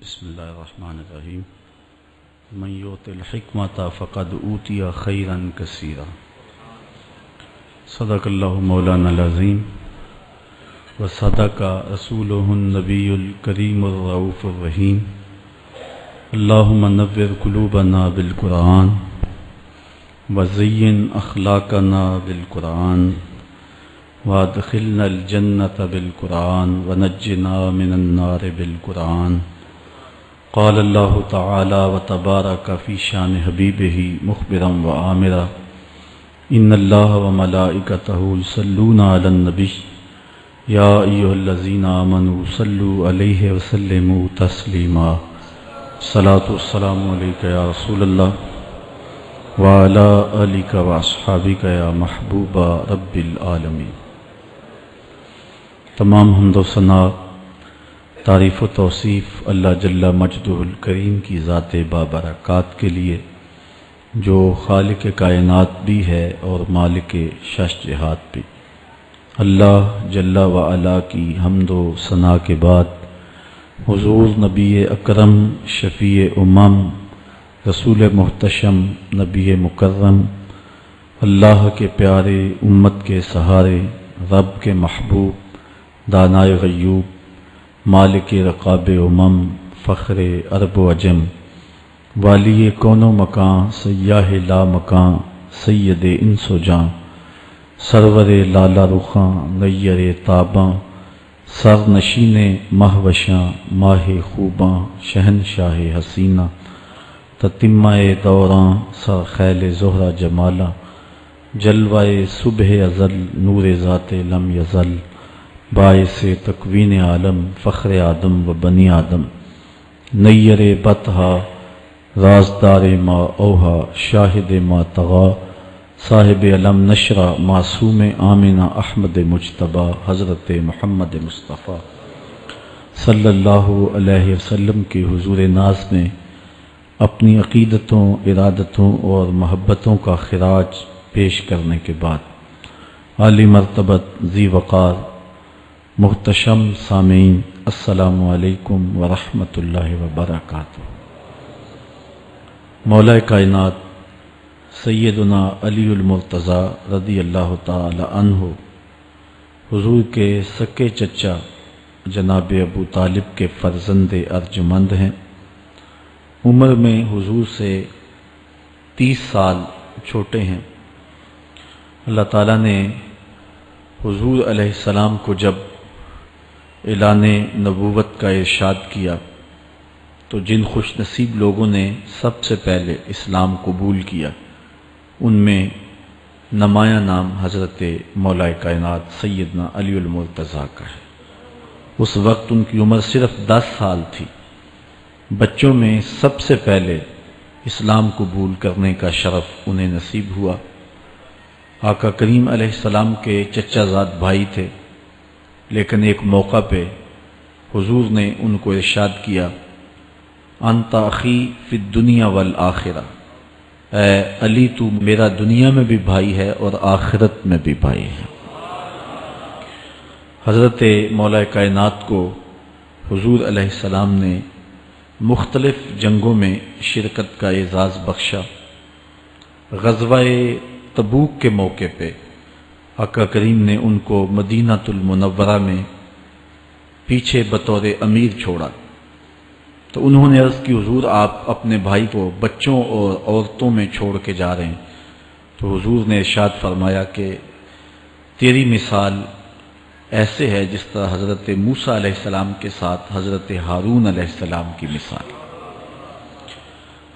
بسم اللہ الرحمن الرحیم من یؤت الحکمۃ فقد اوتی خیرا کثیرا صدق اللہ مولانا العظیم وصدق رسولہ النبی الکریم الرؤوف الرحیم اللہم نور قلوبنا بالقرآن وزین اخلاقنا بالقرآن وادخلنا الجنة بالقرآن ونجنا من النار بالقرآن قال اللہ تعالی وتبارک فی شان حبیبہ مخبرا وآمرا ان اللہ وملائکتہ یصلون علی النبی یا ایھا الذین آمنوا صلوا علیہ وسلموا تسلیما الصلاۃ والسلام علیک یا رسول اللہ وعلی آلک واصحابک یا محبوب رب العالمین۔ تمام حمد و ثنا تعریف و توصیف اللہ جل مجدہ الکریم کی ذات بابرکات کے لیے جو خالق کائنات بھی ہے اور مالک شش جہات بھی۔ اللہ جل وعلا کی حمد و ثنا کے بعد حضور نبی اکرم شفیع امم رسول محتشم نبی مکرم اللہ کے پیارے امت کے سہارے رب کے محبوب دانائے غیوب مالک رقاب امم فخر عرب و عجم والی کون و مکان سیاہ لا مکان سید انس و جاں سرور لالا رخاں نیر تاباں سر نشین مہوشاں ماہ خوباں شہنشاہ حسینہ تتمہ دوراں سر خیل زہرہ جمالہ جلوہ صبح ازل نور ذات لم یزل باعث تکوین عالم فخر آدم و بنی آدم نیر بطحا رازدار ما اوہا شاہد ما طغا صاحب علم نشرہ معصوم آمنہ احمد مجتبیٰ حضرت محمد مصطفیٰ صلی اللہ علیہ وسلم کے حضور ناز میں اپنی عقیدتوں ارادتوں اور محبتوں کا خراج پیش کرنے کے بعد عالی مرتبت ذی وقار محتشم سامعین السلام علیکم ورحمۃ اللہ وبرکاتہ۔ مولا کائنات سیدنا علی المرتضیٰ رضی اللہ تعالی عنہ حضور کے سکے چچا جناب ابو طالب کے فرزند ارجمند ہیں۔ عمر میں حضور سے 30 سال چھوٹے ہیں۔ اللہ تعالیٰ نے حضور علیہ السلام کو جب اعلان نبوت کا ارشاد کیا تو جن خوش نصیب لوگوں نے سب سے پہلے اسلام قبول کیا ان میں نمایاں نام حضرت مولا کائنات سیدنا علی المرتضیٰ کا ہے۔ اس وقت ان کی عمر صرف 10 سال تھی۔ بچوں میں سب سے پہلے اسلام قبول کرنے کا شرف انہیں نصیب ہوا۔ آقا کریم علیہ السلام کے چچا زاد بھائی تھے، لیکن ایک موقع پہ حضور نے ان کو ارشاد کیا انت اخی فی الدنیا والآخرہ، اے علی تو میرا دنیا میں بھی بھائی ہے اور آخرت میں بھی بھائی ہے۔ حضرت مولا کائنات کو حضور علیہ السلام نے مختلف جنگوں میں شرکت کا اعزاز بخشا۔ غزوہ تبوک کے موقع پہ آقا کریم نے ان کو مدینہ المنورہ میں پیچھے بطور امیر چھوڑا تو انہوں نے عرض کی حضور آپ اپنے بھائی کو بچوں اور عورتوں میں چھوڑ کے جا رہے ہیں، تو حضور نے ارشاد فرمایا کہ تیری مثال ایسے ہے جس طرح حضرت موسیٰ علیہ السلام کے ساتھ حضرت ہارون علیہ السلام کی مثال۔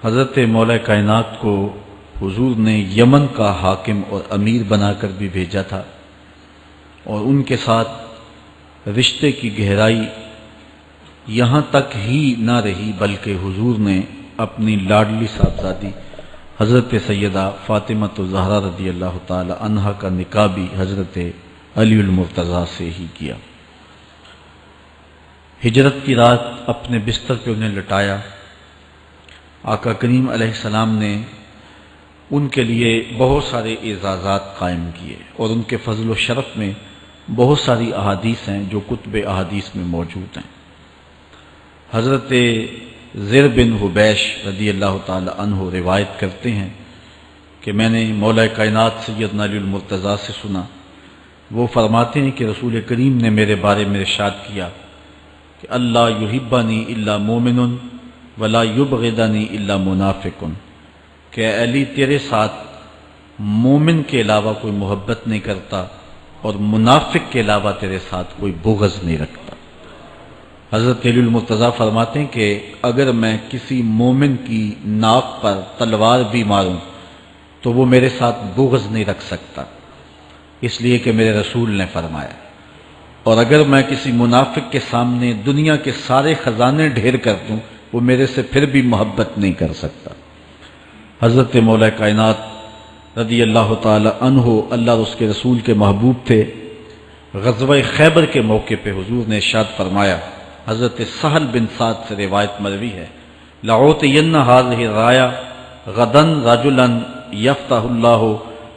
حضرت مولا کائنات کو حضور نے یمن کا حاکم اور امیر بنا کر بھی بھیجا تھا، اور ان کے ساتھ رشتے کی گہرائی یہاں تک ہی نہ رہی بلکہ حضور نے اپنی لاڈلی صاحبزادی حضرت سیدہ فاطمۃ الزہرا رضی اللہ تعالی عنہا کا نکاح بھی حضرت علی المرتضیٰ سے ہی کیا۔ ہجرت کی رات اپنے بستر پہ انہیں لٹایا۔ آقا کریم علیہ السلام نے ان کے لیے بہت سارے اعزازات قائم کیے، اور ان کے فضل و شرف میں بہت ساری احادیث ہیں جو کتب احادیث میں موجود ہیں۔ حضرت زر بن حبیش رضی اللہ تعالی عنہ روایت کرتے ہیں کہ میں نے مولا کائنات سیدنا علی المرتضیٰ سے سنا، وہ فرماتے ہیں کہ رسول کریم نے میرے بارے میں ارشاد کیا کہ اللہ یحبنی الا مومن ولا یبغضنی الا منافق، کہ اے علی تیرے ساتھ مومن کے علاوہ کوئی محبت نہیں کرتا اور منافق کے علاوہ تیرے ساتھ کوئی بغض نہیں رکھتا۔ حضرت علی المرتضیٰ فرماتے ہیں کہ اگر میں کسی مومن کی ناک پر تلوار بھی ماروں تو وہ میرے ساتھ بغض نہیں رکھ سکتا، اس لیے کہ میرے رسول نے فرمایا، اور اگر میں کسی منافق کے سامنے دنیا کے سارے خزانے ڈھیر کر دوں وہ میرے سے پھر بھی محبت نہیں کر سکتا۔ حضرت مولا کائنات رضی اللہ تعالی عنہ اللہ اور اس کے رسول کے محبوب تھے۔ غزوہ خیبر کے موقع پہ حضور نے ارشاد فرمایا، حضرت سہل بن سعد سے روایت مروی ہے، لَأُعْطِيَنَّ هَذِهِ الرَّايَةَ غَدًا رَجُلًا يَفْتَحُ اللَّهُ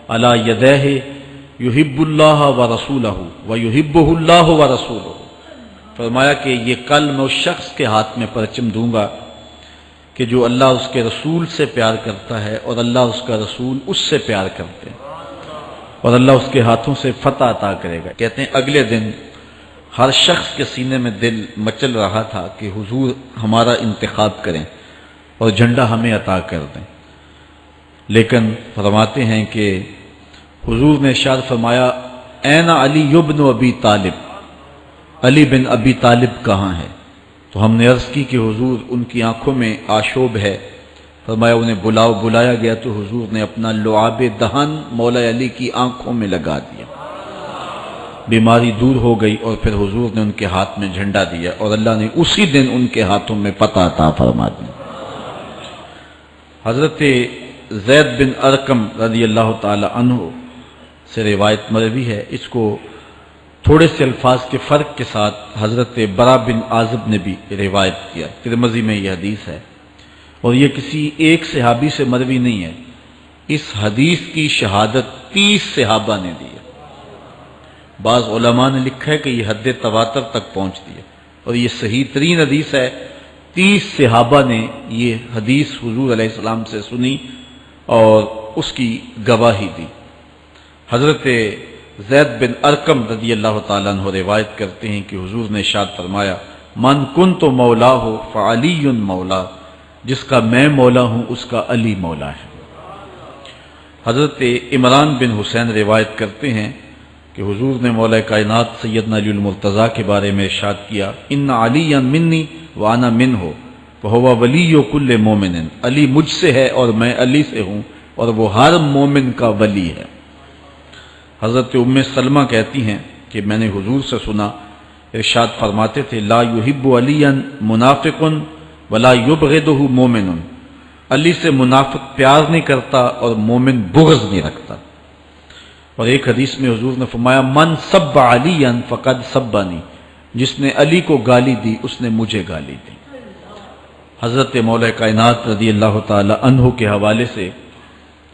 عَلَى يَدَيْهِ يُحِبُّ اللَّهَ وَرَسُولَهُ وَيُحِبُّهُ اللَّهُ وَرَسُولُهُ۔ فرمایا کہ یہ کل میں اس شخص کے ہاتھ میں پرچم دوں گا کہ جو اللہ اس کے رسول سے پیار کرتا ہے اور اللہ اس کا رسول اس سے پیار کرتے ہیں، اور اللہ اس کے ہاتھوں سے فتح عطا کرے گا۔ کہتے ہیں اگلے دن ہر شخص کے سینے میں دل مچل رہا تھا کہ حضور ہمارا انتخاب کریں اور جھنڈا ہمیں عطا کر دیں، لیکن فرماتے ہیں کہ حضور نے ارشاد فرمایا، این علی بن ابی طالب، علی بن ابی طالب کہاں ہے؟ تو ہم نے عرض کی کہ حضور ان کی آنکھوں میں آشوب ہے۔ فرمایا انہیں بلاؤ۔ بلایا گیا تو حضور نے اپنا لعاب دہن مولا علی کی آنکھوں میں لگا دیا، بیماری دور ہو گئی، اور پھر حضور نے ان کے ہاتھ میں جھنڈا دیا اور اللہ نے اسی دن ان کے ہاتھوں میں فتح عطا فرما دی۔ حضرت زید بن ارقم رضی اللہ تعالی عنہ سے روایت مروی ہے، اس کو تھوڑے سے الفاظ کے فرق کے ساتھ حضرت برا بن عازب نے بھی روایت کیا، ترمذی میں یہ حدیث ہے، اور یہ کسی ایک صحابی سے مروی نہیں ہے، اس حدیث کی شہادت 30 صحابہ نے دی ہے۔ بعض علماء نے لکھا ہے کہ یہ حد تواتر تک پہنچتی ہے، اور یہ صحیح ترین حدیث ہے۔ 30 صحابہ نے یہ حدیث حضور علیہ السلام سے سنی اور اس کی گواہی دی۔ حضرت زید بن ارقم رضی اللہ تعالیٰ عنہ روایت کرتے ہیں کہ حضور نے ارشاد فرمایا، من کنت مولا ہو فعلی مولا، جس کا میں مولا ہوں اس کا علی مولا ہے۔ حضرت عمران بن حسین روایت کرتے ہیں کہ حضور نے مولا کائنات سیدنا علی المرتضیٰ کے بارے میں ارشاد کیا، ان علی منی وانا منہ فہو ولی کل مومن، علی مجھ سے ہے اور میں علی سے ہوں، اور وہ ہر مومن کا ولی ہے۔ حضرت ام سلمہ کہتی ہیں کہ میں نے حضور سے سنا، ارشاد فرماتے تھے، لا یحب علی منافق ولا یبغضہ مومن، علی سے منافق پیار نہیں کرتا اور مومن بغض نہیں رکھتا۔ اور ایک حدیث میں حضور نے فرمایا، من سب علی فقد سبنی، جس نے علی کو گالی دی اس نے مجھے گالی دی۔ حضرت مولا کائنات رضی اللہ تعالی عنہ کے حوالے سے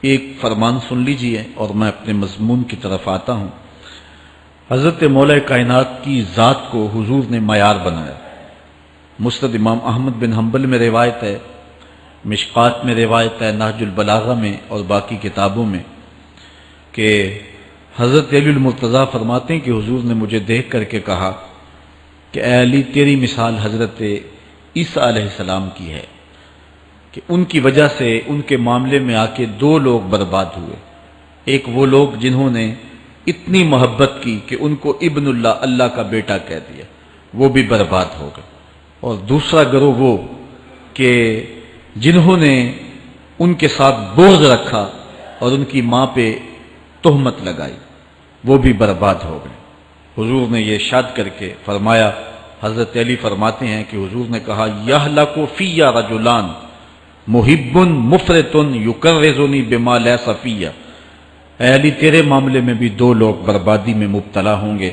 ایک فرمان سن لیجئے اور میں اپنے مضمون کی طرف آتا ہوں۔ حضرت مولا کائنات کی ذات کو حضور نے معیار بنایا۔ مسند امام احمد بن حنبل میں روایت ہے، مشکات میں روایت ہے، نہج البلاغہ میں اور باقی کتابوں میں، کہ حضرت علی المرتضیٰ فرماتے ہیں کہ حضور نے مجھے دیکھ کر کے کہا کہ اے علی، تیری مثال حضرت عیسیٰ علیہ السلام کی ہے کہ ان کی وجہ سے ان کے معاملے میں آ کے 2 لوگ برباد ہوئے۔ ایک وہ لوگ جنہوں نے اتنی محبت کی کہ ان کو ابن اللہ، اللہ کا بیٹا کہہ دیا، وہ بھی برباد ہو گئے، اور دوسرا گروہ وہ کہ جنہوں نے ان کے ساتھ بغض رکھا اور ان کی ماں پہ تہمت لگائی، وہ بھی برباد ہو گئے۔ حضور نے یہ ارشاد کر کے فرمایا، حضرت علی فرماتے ہیں کہ حضور نے کہا، یہلک فی رجلان محب مفرط یکرزنی بما لیس فی، اے علی تیرے معاملے میں بھی 2 لوگ بربادی میں مبتلا ہوں گے۔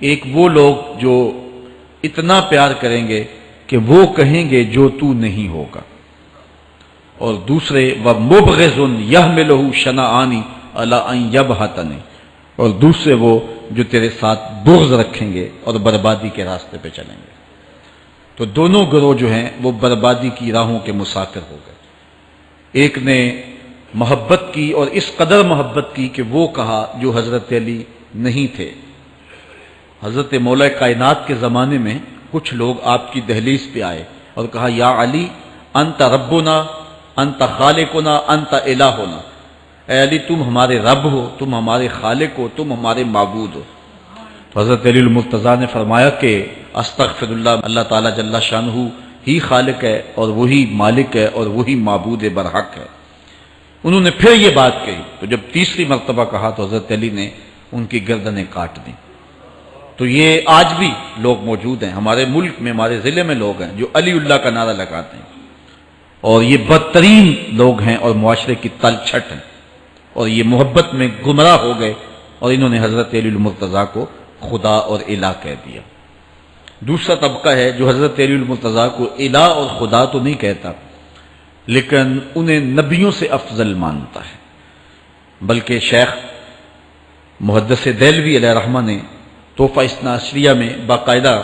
ایک وہ لوگ جو اتنا پیار کریں گے کہ وہ کہیں گے جو تو نہیں ہوگا، اور دوسرے ومبغض یحملہ شنآنی علی ان یبہتنی، اور دوسرے وہ جو تیرے ساتھ بغض رکھیں گے اور بربادی کے راستے پہ چلیں گے۔ تو دونوں گروہ جو ہیں وہ بربادی کی راہوں کے مسافر ہو گئے۔ ایک نے محبت کی اور اس قدر محبت کی کہ وہ کہا جو حضرت علی نہیں تھے۔ حضرت مولا کائنات کے زمانے میں کچھ لوگ آپ کی دہلیز پہ آئے اور کہا یا علی انت ربنا انت خالقنا انت الہنا، اے علی تم ہمارے رب ہو، تم ہمارے خالق ہو، تم ہمارے معبود ہو۔ تو حضرت علی المرتضیٰ نے فرمایا کہ استغفر اللہ، اللہ تعالیٰ جل شانہ ہی خالق ہے اور وہی مالک ہے اور وہی معبود برحق ہے۔ انہوں نے پھر یہ بات کہی، تو جب تیسری مرتبہ کہا تو حضرت علی نے ان کی گردنیں کاٹ دیں۔ تو یہ آج بھی لوگ موجود ہیں ہمارے ملک میں، ہمارے ضلع میں لوگ ہیں جو علی اللہ کا نعرہ لگاتے ہیں، اور یہ بدترین لوگ ہیں اور معاشرے کی تل چھٹ ہیں، اور یہ محبت میں گمراہ ہو گئے اور انہوں نے حضرت علی المرتضیٰ کو خدا اور الہ کہہ دیا۔ دوسرا طبقہ ہے جو حضرت علی المرتضیٰ کو الہ اور خدا تو نہیں کہتا، لیکن انہیں نبیوں سے افضل مانتا ہے۔ بلکہ شیخ محدث دہلوی علیہ رحمہ نے تحفہ اثنا عشریہ میں باقاعدہ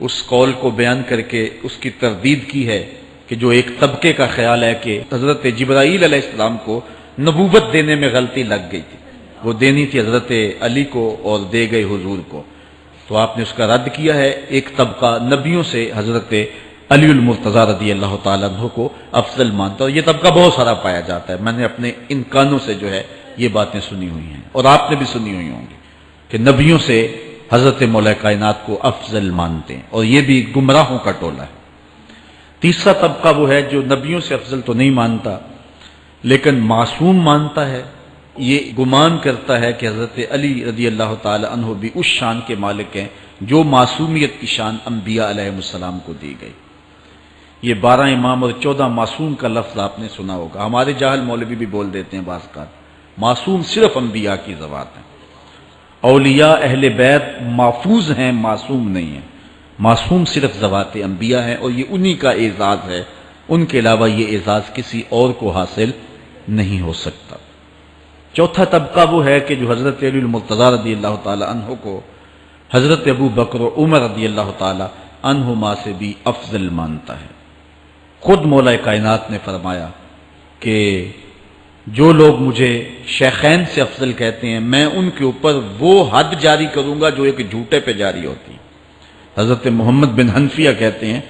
اس قول کو بیان کر کے اس کی تردید کی ہے کہ جو ایک طبقے کا خیال ہے کہ حضرت جبرائیل علیہ السلام کو نبوت دینے میں غلطی لگ گئی تھی، وہ دینی تھی حضرت علی کو اور دے گئے حضور کو، تو آپ نے اس کا رد کیا ہے۔ ایک طبقہ نبیوں سے حضرت علی المرتضیٰ رضی اللہ تعالیٰ عنہ کو افضل مانتا ہے، اور یہ طبقہ بہت سارا پایا جاتا ہے۔ میں نے اپنے ان کانوں سے جو ہے یہ باتیں سنی ہوئی ہیں، اور آپ نے بھی سنی ہوئی ہوں گی کہ نبیوں سے حضرت مولا کائنات کو افضل مانتے ہیں، اور یہ بھی گمراہوں کا ٹولہ ہے۔ تیسرا طبقہ وہ ہے جو نبیوں سے افضل تو نہیں مانتا لیکن معصوم مانتا ہے، یہ گمان کرتا ہے کہ حضرت علی رضی اللہ تعالی عنہ بھی اس شان کے مالک ہیں جو معصومیت کی شان انبیاء علیہ السلام کو دی گئی۔ یہ 12 امام اور 14 معصوم کا لفظ آپ نے سنا ہوگا، ہمارے جاہل مولوی بھی بول دیتے ہیں بعض کا، معصوم صرف انبیاء کی ذوات ہیں۔ اولیاء اہل بیت محفوظ ہیں، معصوم نہیں ہیں، معصوم صرف ذوات انبیاء ہیں، اور یہ انہی کا اعزاز ہے، ان کے علاوہ یہ اعزاز کسی اور کو حاصل نہیں ہو سکتا۔ چوتھا طبقہ وہ ہے کہ جو حضرت علی المرتضیٰ رضی اللہ تعالی عنہ کو حضرت ابو بکر و عمر رضی اللہ تعالی عنہما سے بھی افضل مانتا ہے۔ خود مولا کائنات نے فرمایا کہ جو لوگ مجھے شیخین سے افضل کہتے ہیں میں ان کے اوپر وہ حد جاری کروں گا جو ایک جھوٹے پہ جاری ہوتی ہے۔ حضرت محمد بن حنفیہ کہتے ہیں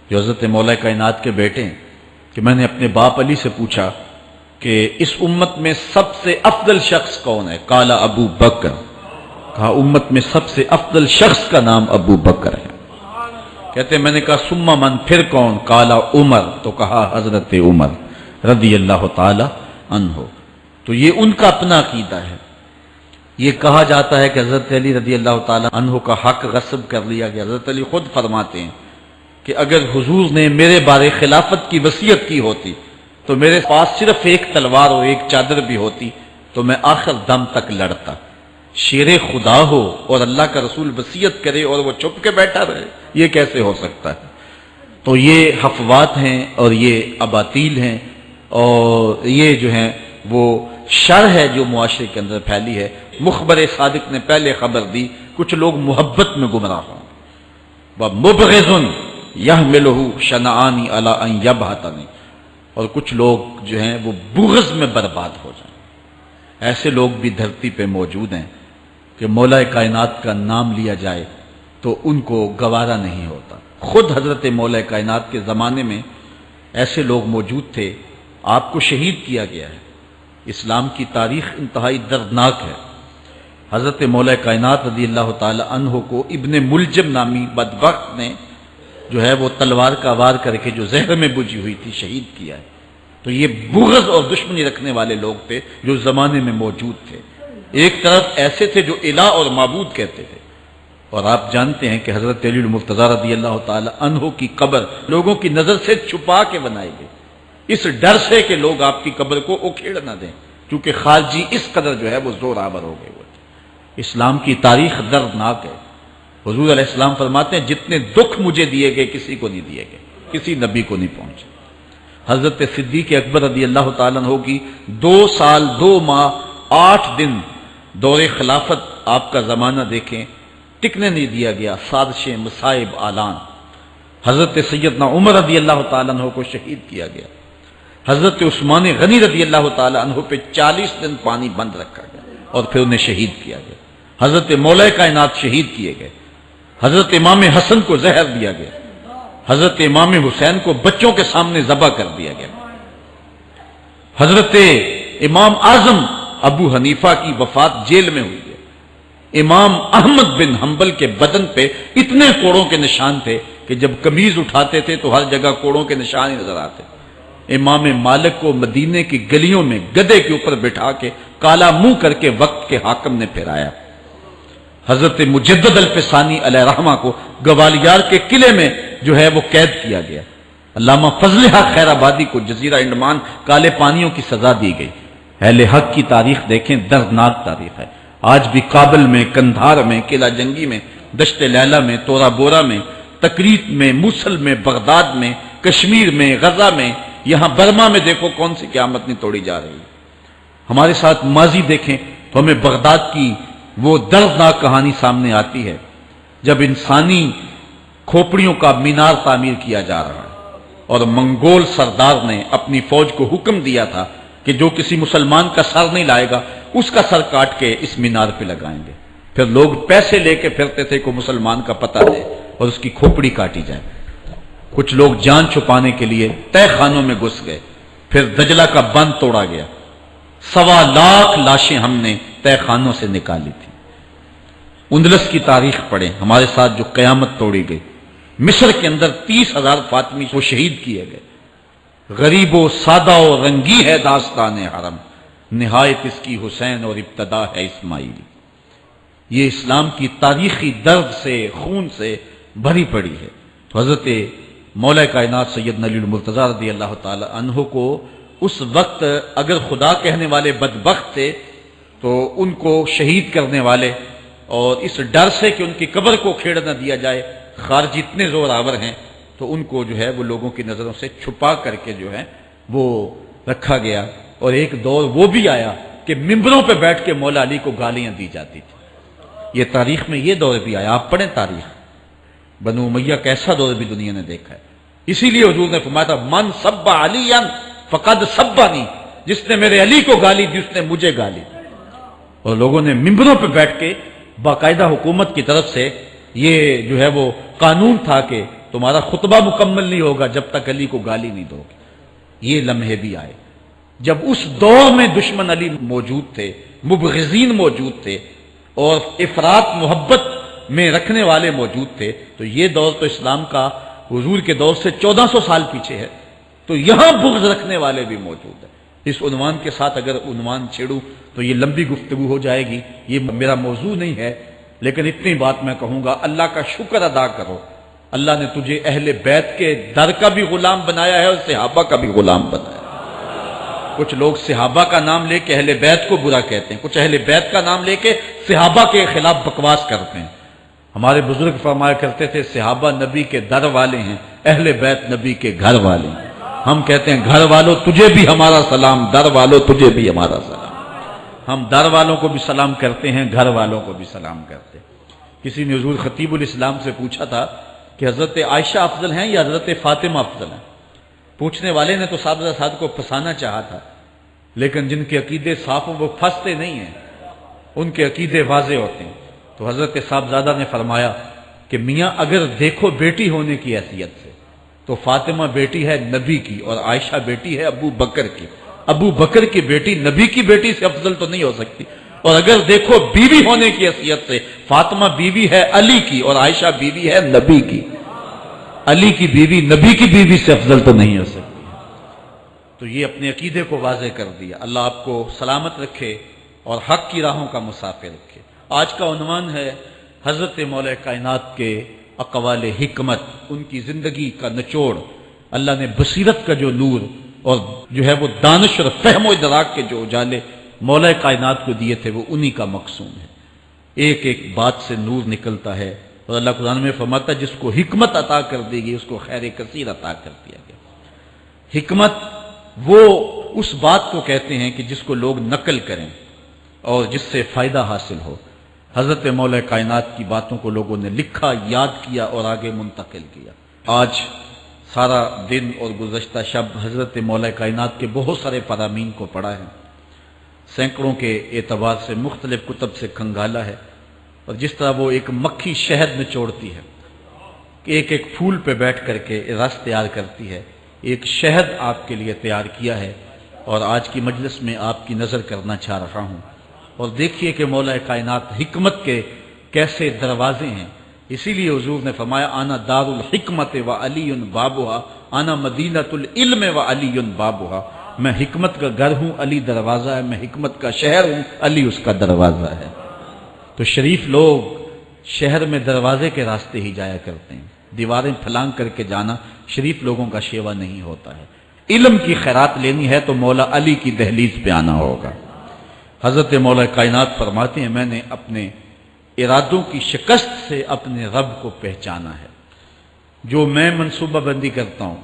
جو حضرت مولا کائنات کے بیٹے ہیں کہ میں نے اپنے باپ علی سے پوچھا کہ اس امت میں سب سے افضل شخص کون ہے؟ قال ابو بکر، کہا امت میں سب سے افضل شخص کا نام ابو بکر ہے۔ کہتے ہیں میں نے کہا ثم من، پھر کون؟ قال عمر، تو کہا حضرت عمر رضی اللہ تعالی عنہ۔ تو یہ ان کا اپنا عقیدہ ہے۔ یہ کہا جاتا ہے کہ حضرت علی رضی اللہ تعالی عنہ کا حق غصب کر لیا گیا۔ حضرت علی خود فرماتے ہیں کہ اگر حضور نے میرے بارے خلافت کی وصیت کی ہوتی تو میرے پاس صرف ایک تلوار اور ایک چادر بھی ہوتی تو میں آخر دم تک لڑتا۔ شیر خدا ہو اور اللہ کا رسول وصیت کرے اور وہ چھپ کے بیٹھا رہے، یہ کیسے ہو سکتا ہے؟ تو یہ حفوات ہیں اور یہ اباطیل ہیں، اور یہ جو ہیں وہ شر ہے جو معاشرے کے اندر پھیلی ہے۔ مخبر صادق نے پہلے خبر دی کچھ لوگ محبت میں گمراہ ہوں، وَمُبْغِضٌ يَحْمِلُهُ شَنَآنِ عَلَىٰ أَن يَبْهَتَنِ، اور کچھ لوگ جو ہیں وہ بغض میں برباد ہو جائیں۔ ایسے لوگ بھی دھرتی پہ موجود ہیں کہ مولا کائنات کا نام لیا جائے تو ان کو گوارا نہیں ہوتا۔ خود حضرت مولا کائنات کے زمانے میں ایسے لوگ موجود تھے، آپ کو شہید کیا گیا ہے۔ اسلام کی تاریخ انتہائی دردناک ہے۔ حضرت مولا کائنات رضی اللہ تعالی عنہ کو ابن ملجم نامی بدبخت نے جو ہے وہ تلوار کا وار کر کے جو زہر میں بجھی ہوئی تھی شہید کیا ہے۔ تو یہ بغض اور دشمنی رکھنے والے لوگ تھے جو زمانے میں موجود تھے۔ ایک طرف ایسے تھے جو الہ اور معبود کہتے تھے، اور آپ جانتے ہیں کہ حضرت علی المرتضیٰ رضی اللہ تعالی عنہ کی قبر لوگوں کی نظر سے چھپا کے بنائی گئی، اس ڈر سے کہ لوگ آپ کی قبر کو اکھیڑ نہ دیں، کیونکہ خارجی اس قدر جو ہے وہ زور آور ہو گئے ہوئے تھے۔ اسلام کی تاریخ دردناک ہے۔ حضور علیہ السلام فرماتے ہیں جتنے دکھ مجھے دیے گئے کسی کو نہیں دیے گئے، کسی نبی کو نہیں پہنچے۔ حضرت صدیق اکبر رضی اللہ تعالیٰ عنہ کی 2 سال 2 ماہ 8 دن دور خلافت آپ کا زمانہ دیکھیں، ٹکنے نہیں دیا گیا، سازشیں، مصائب، اعلان۔ حضرت سیدنا عمر رضی اللہ تعالیٰ عنہ کو شہید کیا گیا، حضرت عثمان غنی رضی اللہ تعالیٰ عنہ پہ 40 دن پانی بند رکھا گیا اور پھر انہیں شہید کیا گیا، حضرت مولا کائنات شہید کیے گئے، حضرت امام حسن کو زہر دیا گیا، حضرت امام حسین کو بچوں کے سامنے ذبح کر دیا گیا، حضرت امام اعظم ابو حنیفہ کی وفات جیل میں ہوئی ہے، امام احمد بن حنبل کے بدن پہ اتنے کوڑوں کے نشان تھے کہ جب قمیض اٹھاتے تھے تو ہر جگہ کوڑوں کے نشان ہی نظر آتے، امام مالک کو مدینے کی گلیوں میں گدھے کے اوپر بٹھا کے کالا منہ کر کے وقت کے حاکم نے پھرایا، حضرت مجدد الفسانی علیہ رحمہ کو گوالیار کے قلعے میں جو ہے وہ قید کیا گیا، علامہ فضل حق خیر آبادی کو جزیرہ انڈمان کالے پانیوں کی سزا دی گئی۔ اہل حق کی تاریخ دیکھیں، دردناک تاریخ ہے، آج بھی کابل میں، کندھار میں، قلعہ جنگی میں، دشت لیلہ میں، تورا بورا میں، تکریت میں، موصل میں، بغداد میں، کشمیر میں، غزہ میں، یہاں برما میں دیکھو کون سی قیامت نہیں توڑی جا رہی ہے۔ ہمارے ساتھ ماضی دیکھیں تو ہمیں بغداد کی وہ دردناک کہانی سامنے آتی ہے جب انسانی کھوپڑیوں کا مینار تعمیر کیا جا رہا ہے اور منگول سردار نے اپنی فوج کو حکم دیا تھا کہ جو کسی مسلمان کا سر نہیں لائے گا اس کا سر کاٹ کے اس مینار پہ لگائیں گے۔ پھر لوگ پیسے لے کے پھرتے تھے کہ مسلمان کا پتہ دے اور اس کی کھوپڑی کاٹی جائے۔ کچھ لوگ جان چھپانے کے لیے تہہ خانوں میں گھس گئے، پھر دجلہ کا بند توڑا گیا، 1.25 لاکھ لاشیں ہم نے تہہ خانوں سے نکالی تھی۔ اندلس کی تاریخ پڑھیں، ہمارے ساتھ جو قیامت توڑی گئی، مصر کے اندر 30,000 فاطمی کو شہید کیے گئے۔ غریب و سادہ و رنگی ہے داستان حرم، نہایت اس کی حسین اور ابتدا ہے اسماعیلی۔ یہ اسلام کی تاریخی درد سے، خون سے بھری پڑی ہے۔ تو حضرت مولا کائنات سیدنا علی المرتضیٰ رضی اللہ تعالی عنہ کو اس وقت اگر خدا کہنے والے بدبخت تھے تو ان کو شہید کرنے والے اور اس ڈر سے کہ ان کی قبر کو کھیڑ نہ دیا جائے خارجی اتنے زور آور ہیں تو ان کو جو ہے وہ لوگوں کی نظروں سے چھپا کر کے جو ہے وہ رکھا گیا۔ اور ایک دور وہ بھی آیا کہ ممبروں پہ بیٹھ کے مولا علی کو گالیاں دی جاتی تھی۔ یہ تاریخ میں یہ دور بھی آیا، آپ پڑھیں تاریخ، بنو امیہ کیسا دور بھی دنیا نے دیکھا ہے۔ اسی لیے حضور نے فرمایا تھا من سب علی فقد سبنی، جس نے میرے علی کو گالی دی اس نے مجھے گالی دی۔ اور لوگوں نے ممبروں پہ بیٹھ کے باقاعدہ حکومت کی طرف سے یہ جو ہے وہ قانون تھا کہ تمہارا خطبہ مکمل نہیں ہوگا جب تک علی کو گالی نہیں دو گے۔ یہ لمحے بھی آئے جب اس دور میں دشمن علی موجود تھے، مبغضین موجود تھے اور افراط محبت میں رکھنے والے موجود تھے، تو یہ دور تو اسلام کا حضور کے دور سے 1400 سال پیچھے ہے، تو یہاں بغض رکھنے والے بھی موجود ہیں۔ اس عنوان کے ساتھ اگر عنوان چھیڑوں تو یہ لمبی گفتگو ہو جائے گی، یہ میرا موضوع نہیں ہے، لیکن اتنی بات میں کہوں گا، اللہ کا شکر ادا کرو، اللہ نے تجھے اہل بیت کے در کا بھی غلام بنایا ہے اور صحابہ کا بھی غلام بنایا ہے۔ کچھ لوگ صحابہ کا نام لے کے اہل بیت کو برا کہتے ہیں، کچھ اہل بیت کا نام لے کے صحابہ کے خلاف بکواس کرتے ہیں۔ ہمارے بزرگ فرمایا کرتے تھے صحابہ نبی کے در والے ہیں، اہل بیت نبی کے گھر والے ہیں۔ ہم کہتے ہیں گھر والوں تجھے بھی ہمارا سلام، در والوں تجھے بھی ہمارا سلام۔ ہم در والوں کو بھی سلام کرتے ہیں، گھر والوں کو بھی سلام کرتے ہیں۔ کسی نے حضور خطیب الاسلام سے پوچھا تھا کہ حضرت عائشہ افضل ہیں یا حضرت فاطمہ افضل ہیں؟ پوچھنے والے نے تو صاحب کو پھنسانا چاہا تھا، لیکن جن کے عقیدے صاف ہوں وہ پھنستے نہیں ہیں، ان کے عقیدے واضح ہوتے ہیں۔ تو حضرت صاحبزادہ نے فرمایا کہ میاں اگر دیکھو بیٹی ہونے کی حیثیت سے تو فاطمہ بیٹی ہے نبی کی اور عائشہ بیٹی ہے ابو بکر کی۔ ابو بکر کی بیٹی نبی کی بیٹی سے افضل تو نہیں ہو سکتی، اور اگر دیکھو بیوی ہونے کی حیثیت سے فاطمہ بیوی ہے علی کی اور عائشہ بیوی ہے نبی کی۔ علی کی بیوی نبی کی بیوی سے افضل تو نہیں ہو سکتی۔ تو یہ اپنے عقیدے کو واضح کر دیا۔ اللہ آپ کو سلامت رکھے اور حق کی راہوں کا مسافر رکھے۔ آج کا عنوان ہے حضرت مولا کائنات کے اقوال حکمت، ان کی زندگی کا نچوڑ۔ اللہ نے بصیرت کا جو نور اور جو ہے وہ دانش اور فہم و ادراک کے جو اجالے مولا کائنات کو دیے تھے وہ انہی کا مقصود ہے۔ ایک ایک بات سے نور نکلتا ہے، اور اللہ قرآن میں فرماتا ہے جس کو حکمت عطا کر دی گئی اس کو خیر کثیر عطا کر دیا گیا۔ حکمت وہ اس بات کو کہتے ہیں کہ جس کو لوگ نقل کریں اور جس سے فائدہ حاصل ہو۔ حضرت مولا کائنات کی باتوں کو لوگوں نے لکھا، یاد کیا اور آگے منتقل کیا۔ آج سارا دن اور گزشتہ شب حضرت مولا کائنات کے بہت سارے فرامین کو پڑھا ہے، سینکڑوں کے اعتبار سے مختلف کتب سے کھنگالا ہے، اور جس طرح وہ ایک مکھی شہد نچوڑتی ہے کہ ایک ایک پھول پہ بیٹھ کر کے رس تیار کرتی ہے، ایک شہد آپ کے لیے تیار کیا ہے، اور آج کی مجلس میں آپ کی نظر کرنا چاہ رہا ہوں۔ اور دیکھیے کہ مولا کائنات حکمت کے کیسے دروازے ہیں۔ اسی لیے حضور نے فرمایا آنا دار الحکمت و علی بابها، آنا مدینۃ العلم و علی بابها، میں حکمت کا گھر ہوں، علی دروازہ ہے، میں حکمت کا شہر ہوں، علی اس کا دروازہ ہے۔ تو شریف لوگ شہر میں دروازے کے راستے ہی جایا کرتے ہیں، دیواریں پھلانگ کر کے جانا شریف لوگوں کا شیوا نہیں ہوتا ہے۔ علم کی خیرات لینی ہے تو مولا علی کی دہلیز پہ آنا ہوگا۔ حضرت مولا کائنات فرماتے ہیں میں نے اپنے ارادوں کی شکست سے اپنے رب کو پہچانا ہے۔ جو میں منصوبہ بندی کرتا ہوں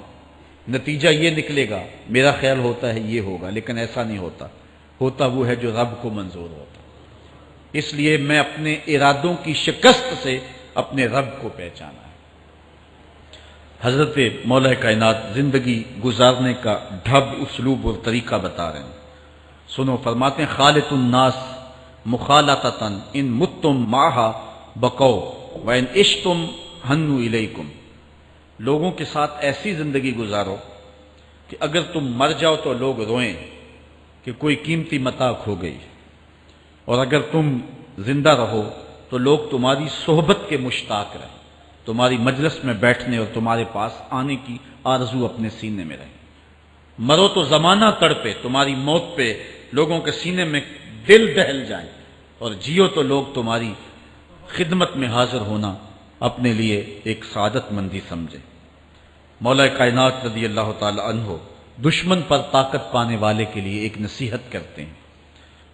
نتیجہ یہ نکلے گا، میرا خیال ہوتا ہے یہ ہوگا، لیکن ایسا نہیں ہوتا، ہوتا وہ ہے جو رب کو منظور ہوتا۔ اس لیے میں اپنے ارادوں کی شکست سے اپنے رب کو پہچانا ہے۔ حضرت مولا کائنات زندگی گزارنے کا ڈھب، اسلوب اور طریقہ بتا رہے ہیں، سنو۔ فرماتے ہیں خالط الناس مخالطتاً ان متم معہا بقو وان عشتم ہنو الیکم، لوگوں کے ساتھ ایسی زندگی گزارو کہ اگر تم مر جاؤ تو لوگ روئیں کہ کوئی قیمتی متاع کھو گئی، اور اگر تم زندہ رہو تو لوگ تمہاری صحبت کے مشتاق رہیں، تمہاری مجلس میں بیٹھنے اور تمہارے پاس آنے کی آرزو اپنے سینے میں رہیں۔ مرو تو زمانہ تڑپے، تمہاری موت پہ لوگوں کے سینے میں دل دہل جائے، اور جیو تو لوگ تمہاری خدمت میں حاضر ہونا اپنے لیے ایک سعادت مندی سمجھے۔ مولا کائنات رضی اللہ تعالی عنہ دشمن پر طاقت پانے والے کے لیے ایک نصیحت کرتے ہیں،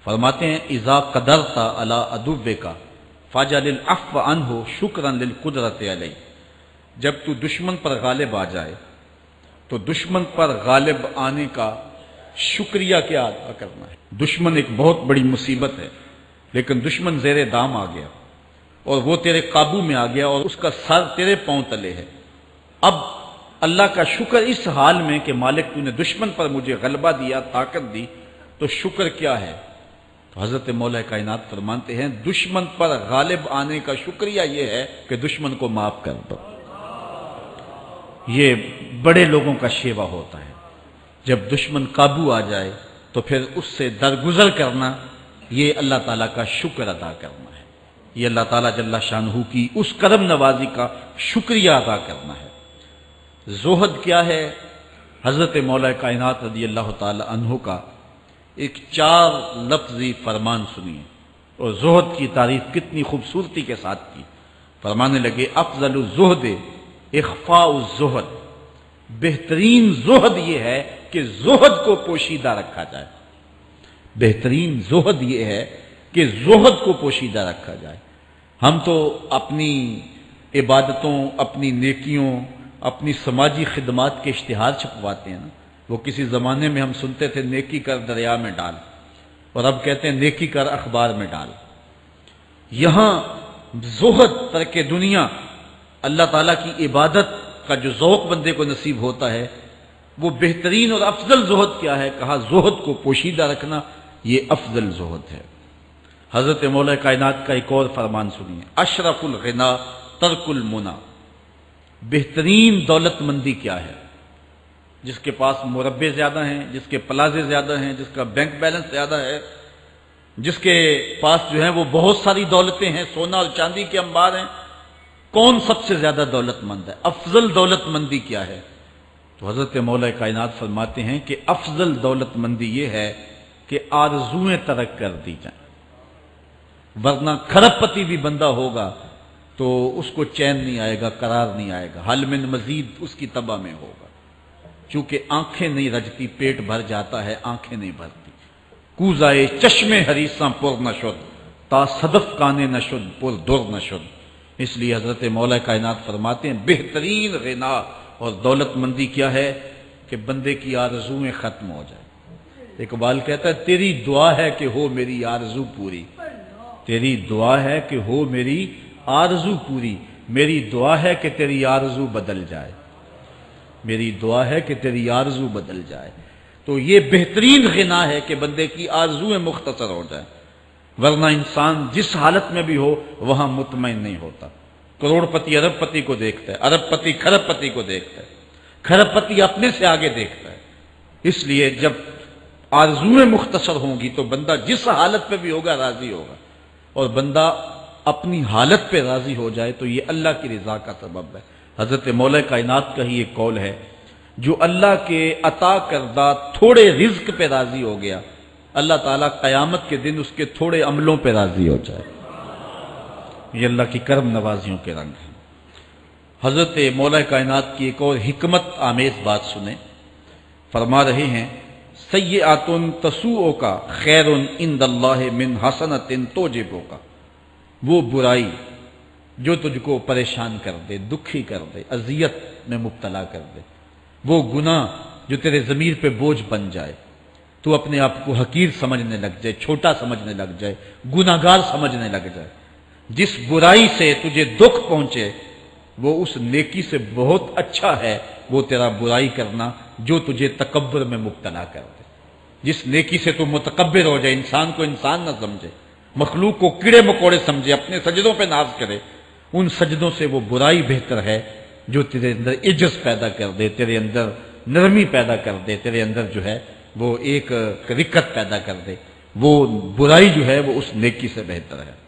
فرماتے ہیں اذا قدرت علی عدوک فاجعل العفو عنہ شکرا للقدرت علیہ، جب تو دشمن پر غالب آ جائے تو دشمن پر غالب آنے کا شکریہ کیا ادا کرنا ہے۔ دشمن ایک بہت بڑی مصیبت ہے، لیکن دشمن زیر دام آ گیا اور وہ تیرے قابو میں آ گیا اور اس کا سر تیرے پاؤں تلے ہے۔ اب اللہ کا شکر اس حال میں کہ مالک تو نے دشمن پر مجھے غلبہ دیا، طاقت دی، تو شکر کیا ہے؟ تو حضرت مولا کائنات فرماتے ہیں دشمن پر غالب آنے کا شکریہ یہ ہے کہ دشمن کو معاف کر دو۔ یہ بڑے لوگوں کا شیوا ہوتا ہے، جب دشمن قابو آ جائے تو پھر اس سے درگزر کرنا، یہ اللہ تعالیٰ کا شکر ادا کرنا ہے، یہ اللہ تعالیٰ جل شانہ کی اس کرم نوازی کا شکریہ ادا کرنا ہے۔ زہد کیا ہے؟ حضرت مولا کائنات رضی اللہ تعالی عنہ کا ایک 4 لفظی فرمان سنیے، اور زہد کی تعریف کتنی خوبصورتی کے ساتھ کی۔ فرمانے لگے افضل الزہد اخفاء الزہد، بہترین زہد یہ ہے کہ زہد کو پوشیدہ رکھا جائے، بہترین زہد یہ ہے کہ زہد کو پوشیدہ رکھا جائے۔ ہم تو اپنی عبادتوں، اپنی نیکیوں، اپنی سماجی خدمات کے اشتہار چھپواتے ہیں نا۔ وہ کسی زمانے میں ہم سنتے تھے نیکی کر دریا میں ڈال، اور اب کہتے ہیں نیکی کر اخبار میں ڈال۔ یہاں زہد، ترک دنیا، اللہ تعالیٰ کی عبادت کا جو ذوق بندے کو نصیب ہوتا ہے، وہ بہترین اور افضل زہد کیا ہے؟ کہا زہد کو پوشیدہ رکھنا، یہ افضل زہد ہے۔ حضرت مولا کائنات کا ایک اور فرمان سنیے، اشرف الغنا ترک المنا، بہترین دولت مندی کیا ہے؟ جس کے پاس مربے زیادہ ہیں، جس کے پلازے زیادہ ہیں، جس کا بینک بیلنس زیادہ ہے، جس کے پاس جو ہے وہ بہت ساری دولتیں ہیں، سونا اور چاندی کے انبار ہیں، کون سب سے زیادہ دولت مند ہے؟ افضل دولت مندی کیا ہے؟ تو حضرت مولا کائنات فرماتے ہیں کہ افضل دولت مندی یہ ہے کہ آرزویں ترک کر دی جائیں، ورنہ کھرب پتی بھی بندہ ہوگا تو اس کو چین نہیں آئے گا، قرار نہیں آئے گا، حل من مزید اس کی تباہ میں ہوگا۔ چونکہ آنکھیں نہیں رجتی، پیٹ بھر جاتا ہے، آنکھیں نہیں بھرتی۔ کوزائے چشمے حریصاں پر نشد، تا صدف کانے نشد پر در نشد۔ اس لیے حضرت مولا کائنات فرماتے ہیں بہترین غنا اور دولت مندی کیا ہے؟ کہ بندے کی آرزویں ختم ہو جائیں۔ اقبال کہتا ہے تیری دعا ہے کہ ہو میری آرزو پوری، تیری دعا ہے کہ ہو میری آرزو پوری، میری دعا ہے کہ تیری آرزو بدل جائے، میری دعا ہے کہ تیری آرزو بدل جائے۔ تو یہ بہترین غنا ہے کہ بندے کی آرزویں مختصر ہو جائیں، ورنہ انسان جس حالت میں بھی ہو وہاں مطمئن نہیں ہوتا۔ کروڑ پتی ارب پتی کو دیکھتا ہے، ارب پتی کھرب پتی کو دیکھتا ہے، کھرب پتی اپنے سے آگے دیکھتا ہے۔ اس لیے جب آرزویں مختصر ہوں گی تو بندہ جس حالت پہ بھی ہوگا راضی ہوگا، اور بندہ اپنی حالت پہ راضی ہو جائے تو یہ اللہ کی رضا کا سبب ہے۔ حضرت مولا کائنات کا ہی ایک قول ہے، جو اللہ کے عطا کردہ تھوڑے رزق پہ راضی ہو گیا، اللہ تعالیٰ قیامت کے دن اس کے تھوڑے عملوں پہ راضی ہو جائے۔ یہ اللہ کی کرم نوازیوں کے رنگ ہیں۔ حضرت مولا کائنات کی ایک اور حکمت آمیز بات سنیں، فرما رہے ہیں سیئات تسوء کا خیر عند اللہ من حسنۃ توجب کا، وہ برائی جو تجھ کو پریشان کر دے، دکھی کر دے، اذیت میں مبتلا کر دے، وہ گناہ جو تیرے ضمیر پہ بوجھ بن جائے، تو اپنے آپ کو حقیر سمجھنے لگ جائے، چھوٹا سمجھنے لگ جائے، گناہگار سمجھنے لگ جائے، جس برائی سے تجھے دکھ پہنچے وہ اس نیکی سے بہت اچھا ہے وہ تیرا برائی کرنا جو تجھے تکبر میں مبتلا کر دے۔ جس نیکی سے تو متکبر ہو جائے، انسان کو انسان نہ سمجھے، مخلوق کو کیڑے مکوڑے سمجھے، اپنے سجدوں پہ ناز کرے، ان سجدوں سے وہ برائی بہتر ہے جو تیرے اندر عجز پیدا کر دے، تیرے اندر نرمی پیدا کر دے، تیرے اندر جو ہے وہ ایک رکت پیدا کر دے۔ وہ برائی جو ہے وہ اس نیکی سے بہتر ہے۔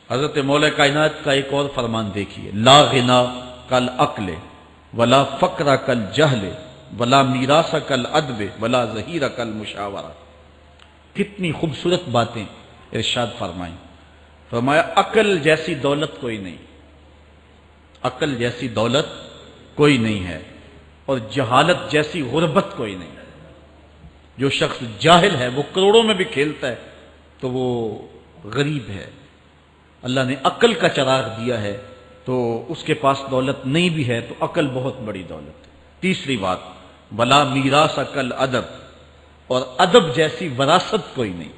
حضرت مولا کائنات کا ایک اور فرمان دیکھیے، لا غنا کل عقل ولا فقر کل جہل ولا میراث کل ادب ولا ظہیر کل مشاورہ۔ کتنی خوبصورت باتیں ارشاد فرمائیں۔ فرمایا عقل جیسی دولت کوئی نہیں، عقل جیسی دولت کوئی نہیں ہے، اور جہالت جیسی غربت کوئی نہیں۔ جو شخص جاہل ہے وہ کروڑوں میں بھی کھیلتا ہے تو وہ غریب ہے۔ اللہ نے عقل کا چراغ دیا ہے تو اس کے پاس دولت نہیں بھی ہے تو عقل بہت بڑی دولت ہے۔ تیسری بات، ولا میراث کل ادب، اور ادب جیسی وراثت کوئی نہیں۔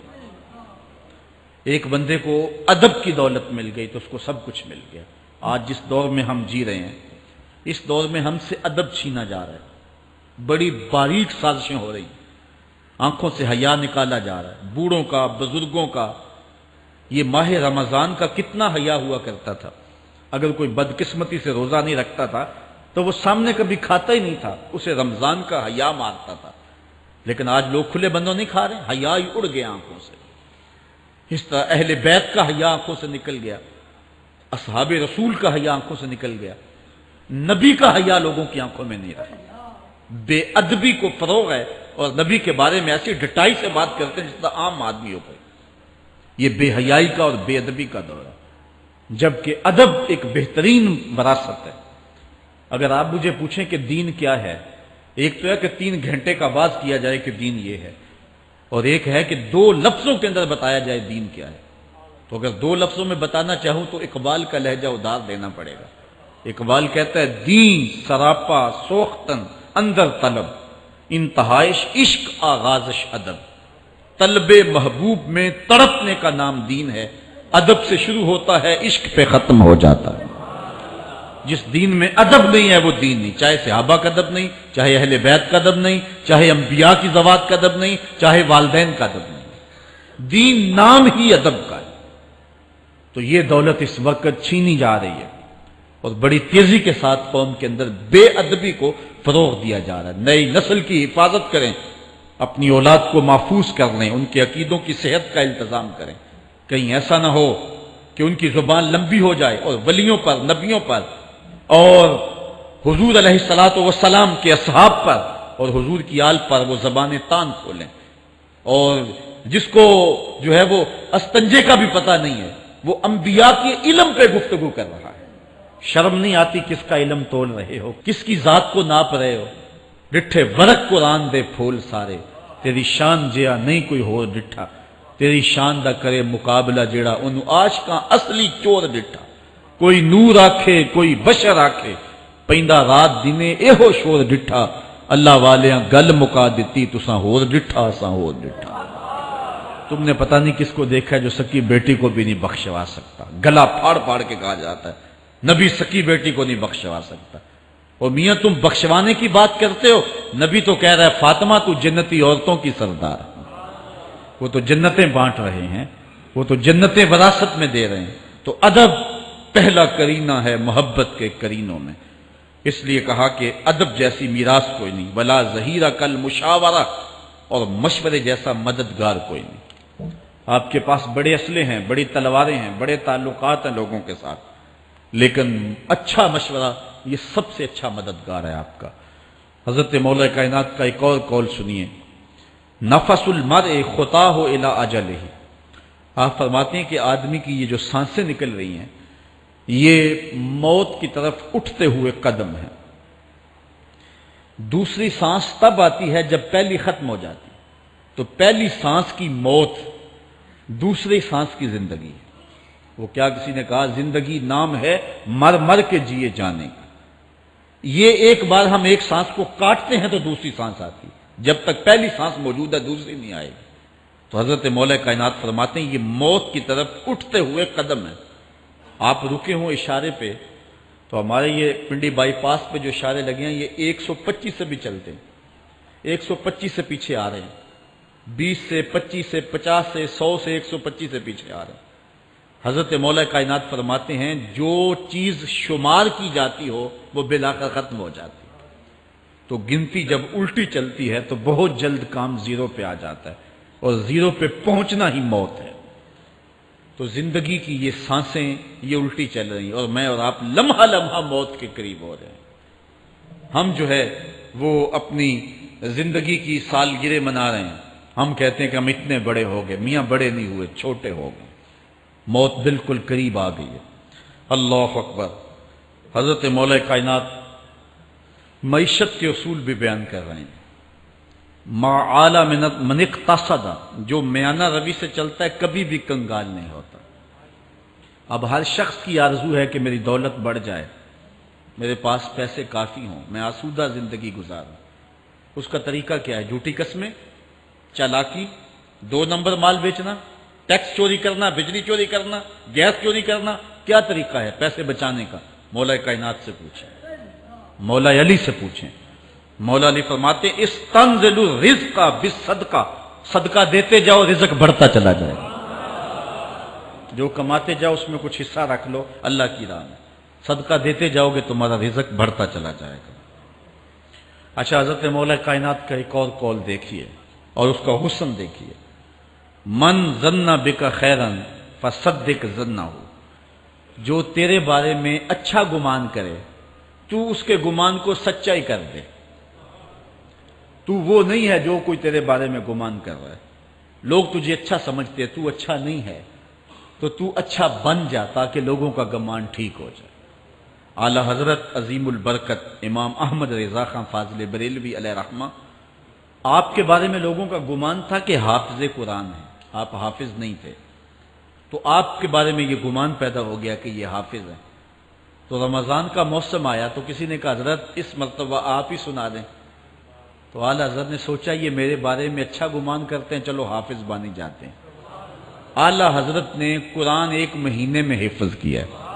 ایک بندے کو ادب کی دولت مل گئی تو اس کو سب کچھ مل گیا۔ آج جس دور میں ہم جی رہے ہیں، اس دور میں ہم سے ادب چھینا جا رہا ہے، بڑی باریک سازشیں ہو رہی ہیں، آنکھوں سے حیا نکالا جا رہا ہے، بوڑھوں کا، بزرگوں کا۔ یہ ماہ رمضان کا کتنا حیا ہوا کرتا تھا، اگر کوئی بدقسمتی سے روزہ نہیں رکھتا تھا تو وہ سامنے کبھی کھاتا ہی نہیں تھا، اسے رمضان کا حیا مارتا تھا۔ لیکن آج لوگ کھلے بندوں نہیں کھا رہے، حیا ہی اڑ گیا آنکھوں سے۔ اس طرح اہل بیت کا حیا آنکھوں سے نکل گیا، اصحاب رسول کا حیا آنکھوں سے نکل گیا، نبی کا حیا لوگوں کی آنکھوں میں نہیں رہا۔ بے ادبی کو فروغ ہے، اور نبی کے بارے میں ایسی ڈٹائی سے بات کرتے ہیں جس طرح عام آدمی ہو گئے۔ یہ بے حیائی کا اور بے ادبی کا دور ہے، جبکہ ادب ایک بہترین وراثت ہے۔ اگر آپ مجھے پوچھیں کہ دین کیا ہے، ایک تو ہے کہ 3 گھنٹے کا باز کیا جائے کہ دین یہ ہے، اور ایک ہے کہ 2 لفظوں کے اندر بتایا جائے دین کیا ہے۔ تو اگر 2 لفظوں میں بتانا چاہوں تو اقبال کا لہجہ ادار دینا پڑے گا۔ اقبال کہتا ہے دین سراپا سوختن اندر طلب، انتہائش عشق آغازش ادب۔ طلب محبوب میں تڑپنے کا نام دین ہے، ادب سے شروع ہوتا ہے عشق پہ ختم ہو جاتا ہے۔ جس دین میں ادب نہیں ہے وہ دین نہیں، چاہے صحابہ کا ادب نہیں، چاہے اہل بیت کا ادب نہیں، چاہے انبیاء کی ذوات کا ادب نہیں، چاہے والدین کا ادب نہیں، دین نام ہی ادب کا ہے۔ تو یہ دولت اس وقت چھینی جا رہی ہے، اور بڑی تیزی کے ساتھ قوم کے اندر بے ادبی کو فروغ دیا جا رہا ہے۔ نئی نسل کی حفاظت کریں، اپنی اولاد کو محفوظ کر لیں، ان کے عقیدوں کی صحت کا التزام کریں، کہیں ایسا نہ ہو کہ ان کی زبان لمبی ہو جائے اور ولیوں پر، نبیوں پر، اور حضور علیہ الصلوۃ والسلام کے اصحاب پر اور حضور کی آل پر وہ زبانیں تان کھولیں۔ اور جس کو جو ہے وہ استنجے کا بھی پتہ نہیں ہے، وہ انبیاء کے علم پہ گفتگو کر رہا ہے۔ شرم نہیں آتی کس کا علم تول رہے ہو، کس کی ذات کو ناپ رہے ہو۔ ڈٹھے ورق قرآن دے پھول سارے، تیری شان جیا نہیں کوئی ہو ڈٹھا، تیری شان دا کرے مقابلہ جیڑا انہوں عاشقاں اصلی چور ڈٹھا۔ کوئی نور آکھے کوئی بشر آکھے، پیندا رات دنے ایہو شور ڈٹھا، اللہ والیاں گل مکا دیتی تساں ہور ڈٹھا اساں ہور ڈٹھا۔ تم نے پتہ نہیں کس کو دیکھا ہے جو سکی بیٹی کو بھی نہیں بخشوا سکتا، گلا پھاڑ پھاڑ کے کہا جاتا ہے نبی سکی بیٹی کو نہیں بخشوا سکتا۔ اور میاں تم بخشوانے کی بات کرتے ہو، نبی تو کہہ رہا ہے فاطمہ تو جنتی عورتوں کی سردار، وہ تو جنتیں بانٹ رہے ہیں، وہ تو جنتیں وراثت میں دے رہے ہیں۔ تو ادب پہلا کرینہ ہے محبت کے کرینوں میں، اس لیے کہا کہ ادب جیسی میراث کوئی نہیں، ولا ظہیرہ کل مشاورہ، اور مشورے جیسا مددگار کوئی نہیں۔ آپ کے پاس بڑے اسلحے ہیں، بڑی تلواریں ہیں، بڑے تعلقات ہیں لوگوں کے ساتھ، لیکن اچھا مشورہ یہ سب سے اچھا مددگار ہے آپ کا۔ حضرت مولا کائنات کا ایک اور قول سنیے، نفس المرء خطاہ الی اجلہ، آپ فرماتے ہیں کہ آدمی کی یہ جو سانسیں نکل رہی ہیں یہ موت کی طرف اٹھتے ہوئے قدم ہیں۔ دوسری سانس تب آتی ہے جب پہلی ختم ہو جاتی، تو پہلی سانس کی موت دوسری سانس کی زندگی ہے۔ وہ کیا کسی نے کہا زندگی نام ہے مر مر کے جیے جانے کا، یہ ایک بار ہم ایک سانس کو کاٹتے ہیں تو دوسری سانس آتی، جب تک پہلی سانس موجود ہے دوسری نہیں آئے گی۔ تو حضرت مولا کائنات فرماتے ہیں یہ موت کی طرف اٹھتے ہوئے قدم ہے۔ آپ رکے ہوں اشارے پہ تو ہمارے یہ پنڈی بائی پاس پہ جو اشارے لگے ہیں یہ 125 سے بھی چلتے ہیں، 125 سے پیچھے آ رہے ہیں، 20 سے 25 سے 50 سے 100 سے 125 سے پیچھے آ رہے ہیں۔ حضرت مولا کائنات فرماتے ہیں جو چیز شمار کی جاتی ہو وہ بالآخر ختم ہو جاتی، تو گنتی جب الٹی چلتی ہے تو بہت جلد کام زیرو پہ آ جاتا ہے، اور زیرو پہ پہنچنا ہی موت ہے۔ تو زندگی کی یہ سانسیں یہ الٹی چل رہی ہیں، اور میں اور آپ لمحہ لمحہ موت کے قریب ہو رہے ہیں۔ ہم جو ہے وہ اپنی زندگی کی سالگرہ منا رہے ہیں، ہم کہتے ہیں کہ ہم اتنے بڑے ہو گئے، میاں بڑے نہیں ہوئے، چھوٹے ہو گئے، موت بالکل قریب آ گئی ہے۔ اللہ اکبر۔ حضرت مولا کائنات معیشت کے اصول بھی بیان کر رہے ہیں، ما اعلی من اقتصد، جو میانہ روی سے چلتا ہے کبھی بھی کنگال نہیں ہوتا۔ اب ہر شخص کی آرزو ہے کہ میری دولت بڑھ جائے، میرے پاس پیسے کافی ہوں، میں آسودہ زندگی گزاروں۔ اس کا طریقہ کیا ہے؟ جھوٹی قسمیں، چالاکی، 2 نمبر مال بیچنا، ٹیکس چوری کرنا، بجلی چوری کرنا، گیس چوری کرنا، کیا طریقہ ہے پیسے بچانے کا؟ مولا کائنات سے پوچھیں، مولا علی سے پوچھیں۔ مولا علی فرماتے ہیں استنزل الرزق بالصدقہ، صدقہ دیتے جاؤ رزق بڑھتا چلا جائے گا، جو کماتے جاؤ اس میں کچھ حصہ رکھ لو اللہ کی راہ میں، صدقہ دیتے جاؤ گے تمہارا رزق بڑھتا چلا جائے گا۔ اچھا حضرت مولا کائنات کا ایک اور قول دیکھیے اور اس کا حسن دیکھیے، من ظن بک خیرا فصدق ظنہ، جو تیرے بارے میں اچھا گمان کرے تو اس کے گمان کو سچائی کر دے۔ تو وہ نہیں ہے جو کوئی تیرے بارے میں گمان کر رہا ہے، لوگ تجھے اچھا سمجھتے ہیں، تو اچھا نہیں ہے، تو اچھا بن جا تاکہ لوگوں کا گمان ٹھیک ہو جائے۔ اعلی حضرت عظیم البرکت امام احمد رضا خان فاضل بریلوی علیہ رحمہ، آپ کے بارے میں لوگوں کا گمان تھا کہ حافظ قرآن ہیں، آپ حافظ نہیں تھے، تو آپ کے بارے میں یہ گمان پیدا ہو گیا کہ یہ حافظ ہیں۔ تو رمضان کا موسم آیا تو کسی نے کہا حضرت اس مرتبہ آپ ہی سنا دیں، تو اعلیٰ حضرت نے سوچا یہ میرے بارے میں اچھا گمان کرتے ہیں، چلو حافظ بانی جاتے ہیں۔ اعلیٰ حضرت نے قرآن 1 مہینے میں حفظ کیا ہے،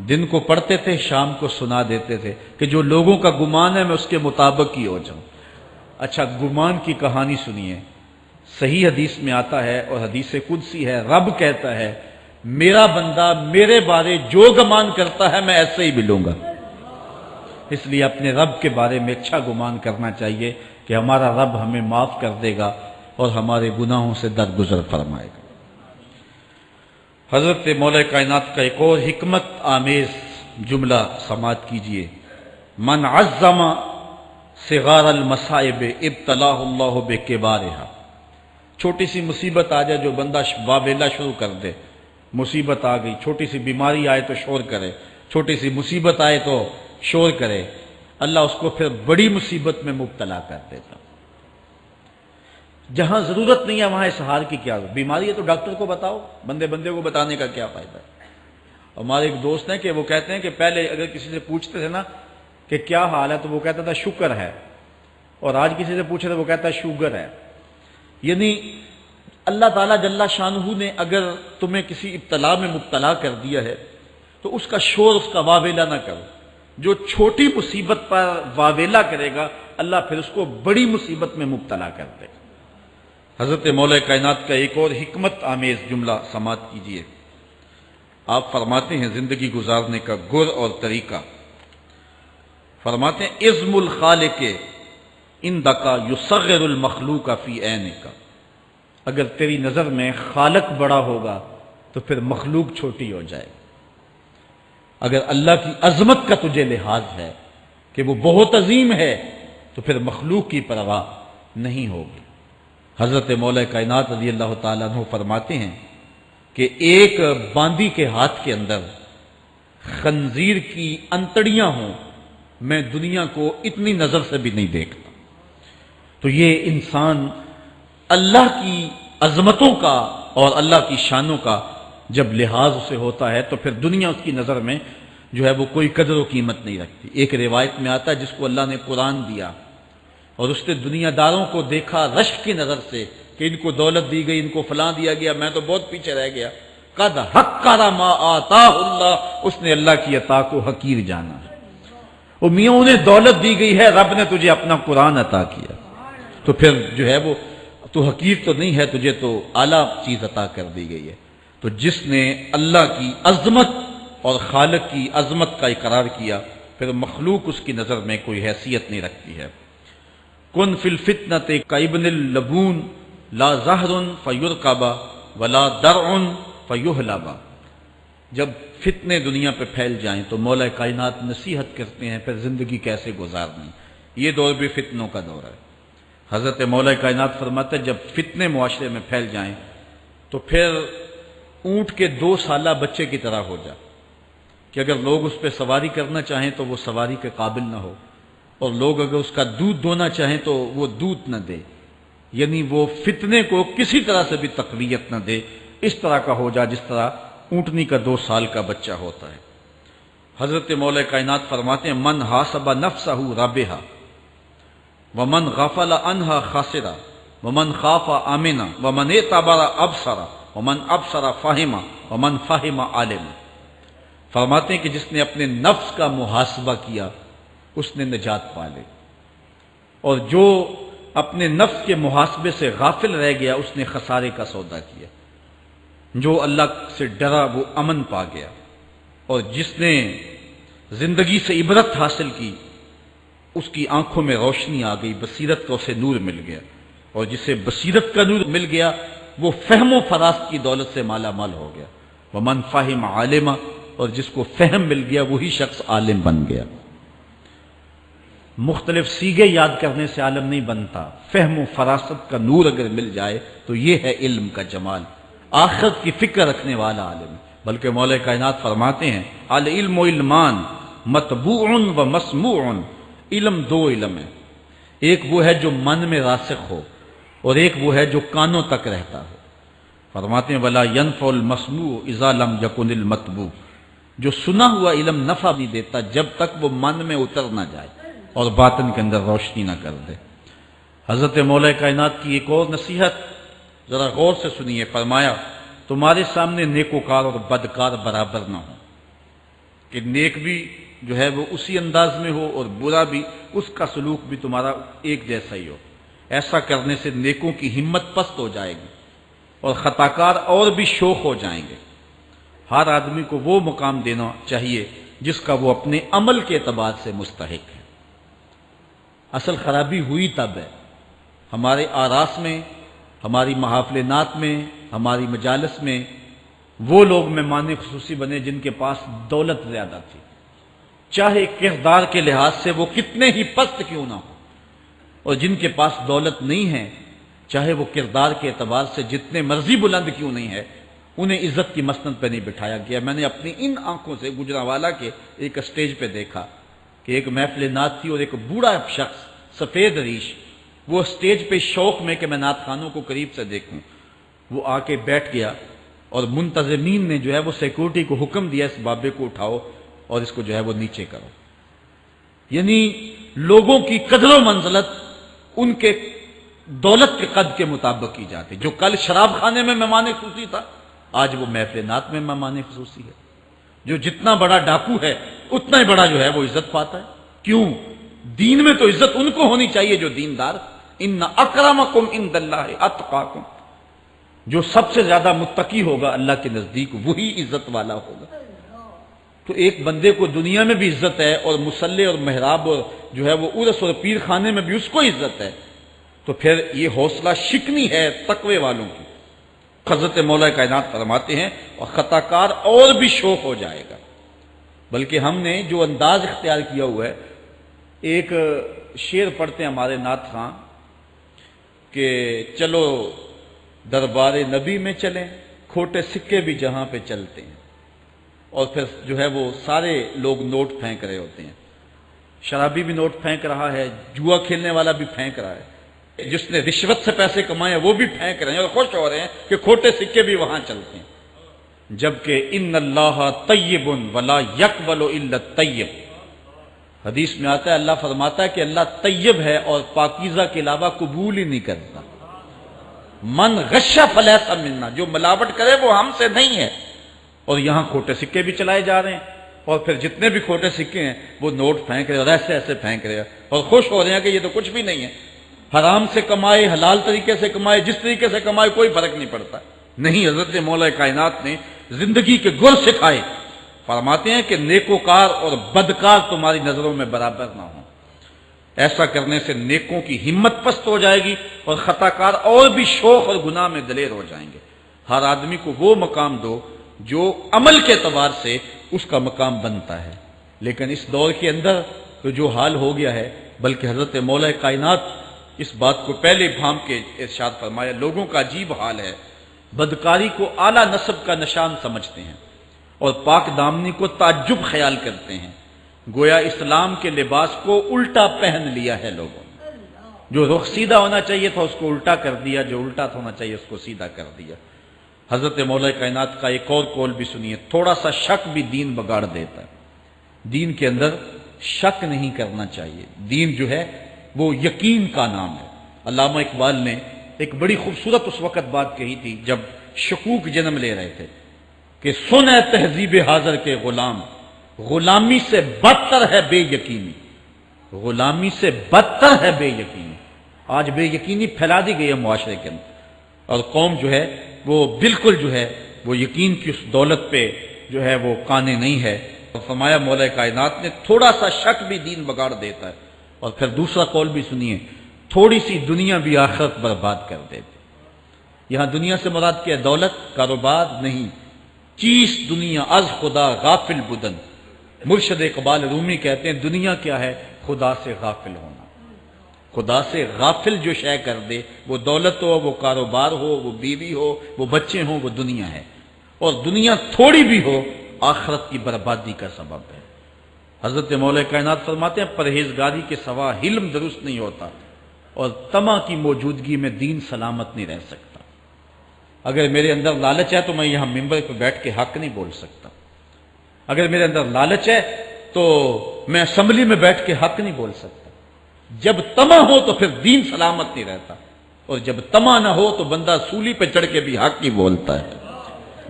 دن کو پڑھتے تھے، شام کو سنا دیتے تھے کہ جو لوگوں کا گمان ہے میں اس کے مطابق ہی ہو جاؤں۔ اچھا گمان کی کہانی سنیے، صحیح حدیث میں آتا ہے اور حدیث قدسی ہے، رب کہتا ہے میرا بندہ میرے بارے جو گمان کرتا ہے میں ایسے ہی ملوں گا۔ اس لیے اپنے رب کے بارے میں اچھا گمان کرنا چاہیے کہ ہمارا رب ہمیں معاف کر دے گا اور ہمارے گناہوں سے درگزر فرمائے گا۔ حضرت مولا کائنات کا ایک اور حکمت آمیز جملہ سماعت کیجئے، من عظم صغار المصائب ابتلاہ اللہ بکبارہا، چھوٹی سی مصیبت آ جائے جو بندہ واویلا شروع کر دے، مصیبت آ گئی، چھوٹی سی بیماری آئے تو شور کرے، چھوٹی سی مصیبت آئے تو شور کرے، اللہ اس کو پھر بڑی مصیبت میں مبتلا کر دیتا۔ جہاں ضرورت نہیں ہے وہاں اظہار کی کیا ضرورت؟ بیماری ہے تو ڈاکٹر کو بتاؤ، بندے کو بتانے کا کیا فائدہ ہے؟ ہمارے ایک دوست ہیں کہ وہ کہتے ہیں کہ پہلے اگر کسی سے پوچھتے تھے نا کہ کیا حال ہے تو وہ کہتا تھا شکر ہے، اور آج کسی سے پوچھے تو وہ کہتا ہے شوگر ہے۔ یعنی اللہ تعالیٰ جل شانہ نے اگر تمہیں کسی ابتلا میں مبتلا کر دیا ہے تو اس کا شور، اس کا واویلا نہ کرو۔ جو چھوٹی مصیبت پر واویلا کرے گا اللہ پھر اس کو بڑی مصیبت میں مبتلا کر دے گا۔ حضرت مولا کائنات کا ایک اور حکمت آمیز جملہ سماعت کیجیے۔ آپ فرماتے ہیں زندگی گزارنے کا گر اور طریقہ، فرماتے ہیں عزم الخالق اندکا یصغر المخلوق فی عینک، اگر تیری نظر میں خالق بڑا ہوگا تو پھر مخلوق چھوٹی ہو جائے گی۔ اگر اللہ کی عظمت کا تجھے لحاظ ہے کہ وہ بہت عظیم ہے تو پھر مخلوق کی پرواہ نہیں ہوگی۔ حضرت مولا کائنات رضی اللہ تعالیٰ عنہ فرماتے ہیں کہ ایک باندی کے ہاتھ کے اندر خنزیر کی انتڑیاں ہوں، میں دنیا کو اتنی نظر سے بھی نہیں دیکھتا۔ تو یہ انسان اللہ کی عظمتوں کا اور اللہ کی شانوں کا جب لحاظ اسے ہوتا ہے تو پھر دنیا اس کی نظر میں جو ہے وہ کوئی قدر و قیمت نہیں رکھتی۔ ایک روایت میں آتا ہے جس کو اللہ نے قرآن دیا اور اس نے دنیا داروں کو دیکھا رشک کی نظر سے کہ ان کو دولت دی گئی، ان کو فلاں دیا گیا، میں تو بہت پیچھے رہ گیا۔ قد حقر ما آتاہ اللہ، اس نے اللہ کی عطا کو حقیر جانا۔ وہ میاں انہیں دولت دی گئی ہے، رب نے تجھے اپنا قرآن عطا کیا، تو پھر جو ہے وہ تو حقیر تو نہیں ہے، تجھے تو اعلیٰ چیز عطا کر دی گئی ہے۔ تو جس نے اللہ کی عظمت اور خالق کی عظمت کا اقرار کیا پھر مخلوق اس کی نظر میں کوئی حیثیت نہیں رکھتی ہے۔ کن فی الفتنۃ کابن اللبون لا زہر فیرکب ولا درع فیحلب، جب فتنے دنیا پہ پھیل جائیں تو مولا کائنات نصیحت کرتے ہیں پھر زندگی کیسے گزارنی۔ یہ دور بھی فتنوں کا دور ہے۔ حضرت مولا کائنات فرماتے ہیں جب فتنے معاشرے میں پھیل جائیں تو پھر اونٹ کے 2 سالہ بچے کی طرح ہو جا کہ اگر لوگ اس پہ سواری کرنا چاہیں تو وہ سواری کے قابل نہ ہو، اور لوگ اگر اس کا دودھ دونا چاہیں تو وہ دودھ نہ دے، یعنی وہ فتنے کو کسی طرح سے بھی تقویت نہ دے، اس طرح کا ہو جا جس طرح اونٹنی کا 2 سال کا بچہ ہوتا ہے۔ حضرت مولا کائنات فرماتے ہیں من حاسب نفسہ رابحہ ومن غفل عنہا خاسرہ ومن خاف آمنہ ومن اعتبر ابصرہ ومن ابصر فاہمہ ومن فاہم عالم۔ فرماتے ہیں کہ جس نے اپنے نفس کا محاسبہ کیا اس نے نجات پا لی، اور جو اپنے نفس کے محاسبے سے غافل رہ گیا اس نے خسارے کا سودا کیا۔ جو اللہ سے ڈرا وہ امن پا گیا، اور جس نے زندگی سے عبرت حاصل کی اس کی آنکھوں میں روشنی آ گئی، بصیرت کا اسے نور مل گیا، اور جسے بصیرت کا نور مل گیا وہ فہم و فراست کی دولت سے مالا مال ہو گیا۔ ومن فاہم عالمہ، اور جس کو فہم مل گیا وہی شخص عالم بن گیا۔ مختلف سیغے یاد کرنے سے عالم نہیں بنتا، فہم و فراست کا نور اگر مل جائے تو یہ ہے علم کا جمال، آخرت کی فکر رکھنے والا عالم۔ بلکہ مولا کائنات فرماتے ہیں العلم علمان مطبوع و مسموع، علم 2 علم ہے، ایک وہ ہے جو من میں راسخ ہو اور ایک وہ ہے جو کانوں تک رہتا ہو۔ فرماتے ہیں ولا ينفع المسموع اذا لم يكن المتبوع، جو سنا ہوا علم نفع نہیں دیتا جب تک وہ من میں اتر نہ جائے اور باطن کے اندر روشنی نہ کر دے۔ حضرت مولا کائنات کی ایک اور نصیحت ذرا غور سے سنیے، فرمایا تمہارے سامنے نیکوکار اور بدکار برابر نہ ہو، کہ نیک بھی جو ہے وہ اسی انداز میں ہو اور برا بھی، اس کا سلوک بھی تمہارا ایک جیسا ہی ہو۔ ایسا کرنے سے نیکوں کی ہمت پست ہو جائے گی اور خطاکار اور بھی شوخ ہو جائیں گے۔ ہر آدمی کو وہ مقام دینا چاہیے جس کا وہ اپنے عمل کے اعتبار سے مستحق ہے۔ اصل خرابی ہوئی تب ہے ہمارے آراس میں، ہماری محافل نعت میں، ہماری مجالس میں وہ لوگ مہمان خصوصی بنے جن کے پاس دولت زیادہ تھی، چاہے کردار کے لحاظ سے وہ کتنے ہی پست کیوں نہ ہو، اور جن کے پاس دولت نہیں ہے چاہے وہ کردار کے اعتبار سے جتنے مرضی بلند کیوں نہیں ہے، انہیں عزت کی مسند پہ نہیں بٹھایا گیا۔ میں نے اپنی ان آنکھوں سے گجرانوالہ کے ایک اسٹیج پہ دیکھا کہ ایک محفل نعت تھی اور ایک بوڑھا شخص سفید ریش، وہ اسٹیج پہ شوق میں کہ میں نعت خانوں کو قریب سے دیکھوں، وہ آ کے بیٹھ گیا، اور منتظمین نے جو ہے وہ سیکورٹی کو حکم دیا اس بابے کو اٹھاؤ اور اس کو جو ہے وہ نیچے کرو۔ یعنی لوگوں کی قدر و منزلت ان کے دولت کے قد کے مطابق کی جاتی۔ جو کل شراب خانے میں مہمان خصوصی تھا آج وہ محفل نعت میں مہمان خصوصی ہے۔ جو جتنا بڑا ڈاکو ہے اتنا ہی بڑا جو ہے وہ عزت پاتا ہے. کیوں؟ دین میں تو عزت ان کو ہونی چاہیے جو دیندار. ان اکرمکم عند اللہ اتقاکم، جو سب سے زیادہ متقی ہوگا اللہ کے نزدیک وہی عزت والا ہوگا. تو ایک بندے کو دنیا میں بھی عزت ہے اور مصلی اور محراب اور جو ہے وہ عرس اور پیر خانے میں بھی اس کو عزت ہے، تو پھر یہ حوصلہ شکنی ہے تقوی والوں کی. حضرت مولا کائنات فرماتے ہیں اور خطا کار اور بھی شوق ہو جائے گا. بلکہ ہم نے جو انداز اختیار کیا ہوا ہے، ایک شعر پڑھتے ہیں ہمارے نعت خاں کہ چلو دربار نبی میں چلیں، کھوٹے سکے بھی جہاں پہ چلتے ہیں. اور پھر جو ہے وہ سارے لوگ نوٹ پھینک رہے ہوتے ہیں. شرابی بھی نوٹ پھینک رہا ہے، جوا کھیلنے والا بھی پھینک رہا ہے، جس نے رشوت سے پیسے کمائے وہ بھی پھینک رہے ہیں اور خوش ہو رہے ہیں کہ کھوٹے سکے بھی وہاں چلتے ہیں. جبکہ ان اللہ طیب ولا یقبل الا الطیب، حدیث میں آتا ہے اللہ فرماتا ہے کہ اللہ طیب ہے اور پاکیزہ کے علاوہ قبول ہی نہیں کرتا. من غش فلیس منا، جو ملاوٹ کرے وہ ہم سے نہیں ہے. اور یہاں کھوٹے سکے بھی چلائے جا رہے ہیں اور پھر جتنے بھی کھوٹے سکے ہیں وہ نوٹ پھینک رہے اور ایسے ایسے پھینک رہے اور خوش ہو رہے ہیں کہ یہ تو کچھ بھی نہیں ہے. حرام سے کمائے، حلال طریقے سے کمائے، جس طریقے سے کمائے کوئی فرق نہیں پڑتا. نہیں، حضرت مولا کائنات نے زندگی کے گر سکھائے. فرماتے ہیں کہ نیکوکار اور بدکار تمہاری نظروں میں برابر نہ ہوں. ایسا کرنے سے نیکوں کی ہمت پست ہو جائے گی اور خطا کار اور بھی شوق اور گناہ میں دلیر ہو جائیں گے. ہر آدمی کو وہ مقام دو جو عمل کے اعتبار سے اس کا مقام بنتا ہے. لیکن اس دور کے اندر تو جو حال ہو گیا ہے، بلکہ حضرت مولا کائنات اس بات کو پہلے بھام کے ارشاد فرمایا، لوگوں کا عجیب حال ہے، بدکاری کو اعلیٰ نسب کا نشان سمجھتے ہیں اور پاک دامنی کو تعجب خیال کرتے ہیں. گویا اسلام کے لباس کو الٹا پہن لیا ہے لوگوں نے. جو رخ سیدھا ہونا چاہیے تھا اس کو الٹا کر دیا، جو الٹا ہونا چاہیے اس کو سیدھا کر دیا. حضرت مولا کائنات کا ایک اور قول بھی سنیے، تھوڑا سا شک بھی دین بگاڑ دیتا ہے. دین کے اندر شک نہیں کرنا چاہیے. دین جو ہے وہ یقین کا نام ہے. علامہ اقبال نے ایک بڑی خوبصورت اس وقت بات کہی تھی جب شکوک جنم لے رہے تھے کہ سن اے تہذیب حاضر کے غلام، غلامی سے بدتر ہے بے یقینی. غلامی سے بدتر ہے بے یقینی. آج بے یقینی پھیلا دی گئی ہے معاشرے کے اندر اور قوم جو ہے وہ بالکل جو ہے وہ یقین کی اس دولت پہ جو ہے وہ قانے نہیں ہے. اور فرمایا مولا کائنات نے تھوڑا سا شک بھی دین بگاڑ دیتا ہے. اور پھر دوسرا قول بھی سنیے، تھوڑی سی دنیا بھی آخرت برباد کر دیتے. یہاں دنیا سے مراد کیا ہے؟ دولت، کاروبار نہیں. چیز دنیا از خدا غافل بدن. مرشد اقبال رومی کہتے ہیں دنیا کیا ہے؟ خدا سے غافل ہونا. خدا سے غافل جو شے کر دے، وہ دولت ہو، وہ کاروبار ہو، وہ بیوی ہو، وہ بچے ہوں، وہ دنیا ہے. اور دنیا تھوڑی بھی ہو آخرت کی بربادی کا سبب ہے. حضرت مولا کائنات فرماتے ہیں پرہیزگاری کے سوا علم درست نہیں ہوتا اور طمع کی موجودگی میں دین سلامت نہیں رہ سکتا. اگر میرے اندر لالچ ہے تو میں یہاں ممبر پہ بیٹھ کے حق نہیں بول سکتا. اگر میرے اندر لالچ ہے تو میں اسمبلی میں بیٹھ کے حق نہیں بول سکتا. جب طمع ہو تو پھر دین سلامت نہیں رہتا اور جب طمع نہ ہو تو بندہ سولی پہ چڑھ کے بھی حق ہی بولتا ہے.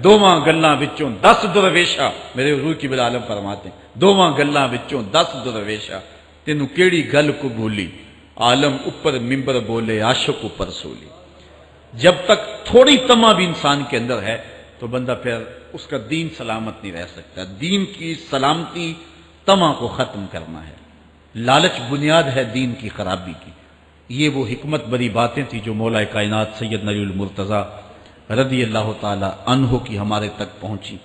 دوواں گلاں وچوں 10 درویشا، میرے حضور کی بالعالم فرماتے ہیں دوواں گلاں وچوں 10 درویشا، تینوں کیڑی گل کو بولی، عالم اوپر ممبر بولے عاشق اوپر سولی. جب تک تھوڑی طمع بھی انسان کے اندر ہے تو بندہ پھر اس کا دین سلامت نہیں رہ سکتا. دین کی سلامتی طمع کو ختم کرنا ہے. لالچ بنیاد ہے دین کی خرابی کی. یہ وہ حکمت بری باتیں تھیں جو مولا کائنات سید نبی المرتضیٰ رضی اللہ تعالی عنہ کی ہمارے تک پہنچی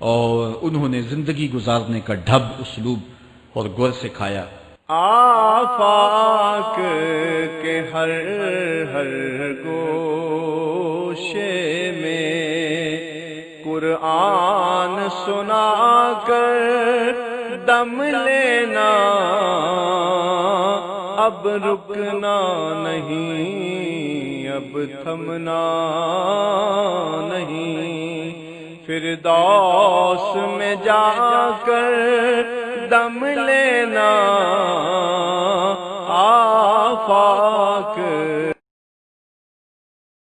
اور انہوں نے زندگی گزارنے کا ڈھب، اسلوب اور گر سکھایا. آفاق کے ہر ہر گوشے میں قرآن سنا کر دم لینا، اب رکنا نہیں، اب تھمنا نہیں، فردوس میں جا کر دم لینا،